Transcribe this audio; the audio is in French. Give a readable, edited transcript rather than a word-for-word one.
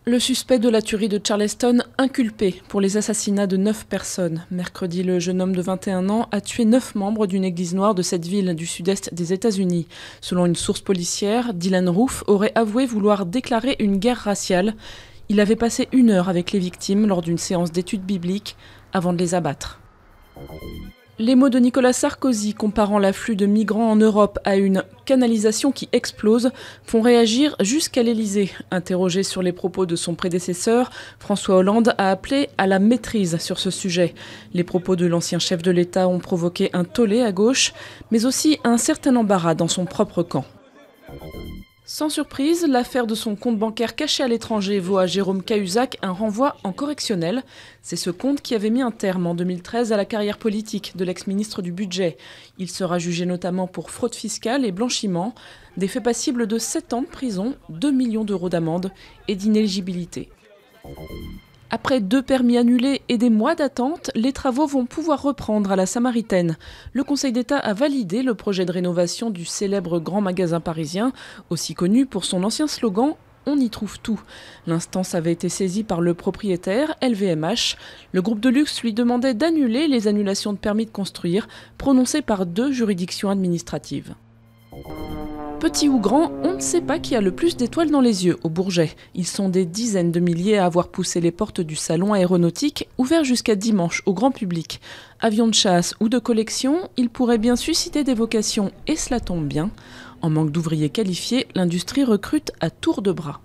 Le suspect de la tuerie de Charleston inculpé pour les assassinats de 9 personnes. Mercredi, le jeune homme de 21 ans a tué 9 membres d'une église noire de cette ville du sud-est des États-Unis. Selon une source policière, Dylan Roof aurait avoué vouloir déclarer une guerre raciale. Il avait passé 1 heure avec les victimes lors d'une séance d'études bibliques avant de les abattre. Les mots de Nicolas Sarkozy comparant l'afflux de migrants en Europe à une canalisation qui explose font réagir jusqu'à l'Élysée. Interrogé sur les propos de son prédécesseur, François Hollande a appelé à la maîtrise sur ce sujet. Les propos de l'ancien chef de l'État ont provoqué un tollé à gauche, mais aussi un certain embarras dans son propre camp. Sans surprise, l'affaire de son compte bancaire caché à l'étranger vaut à Jérôme Cahuzac un renvoi en correctionnel. C'est ce compte qui avait mis un terme en 2013 à la carrière politique de l'ex-ministre du Budget. Il sera jugé notamment pour fraude fiscale et blanchiment, des faits passibles de 7 ans de prison, 2 millions d'euros d'amende et d'inéligibilité. Après 2 permis annulés et des mois d'attente, les travaux vont pouvoir reprendre à la Samaritaine. Le Conseil d'État a validé le projet de rénovation du célèbre grand magasin parisien, aussi connu pour son ancien slogan « On y trouve tout ». L'instance avait été saisie par le propriétaire, LVMH. Le groupe de luxe lui demandait d'annuler les annulations de permis de construire, prononcées par 2 juridictions administratives. Petit ou grand, on ne sait pas qui a le plus d'étoiles dans les yeux au Bourget. Ils sont des dizaines de milliers à avoir poussé les portes du salon aéronautique, ouvert jusqu'à dimanche au grand public. Avions de chasse ou de collection, ils pourraient bien susciter des vocations et cela tombe bien. En manque d'ouvriers qualifiés, l'industrie recrute à tour de bras.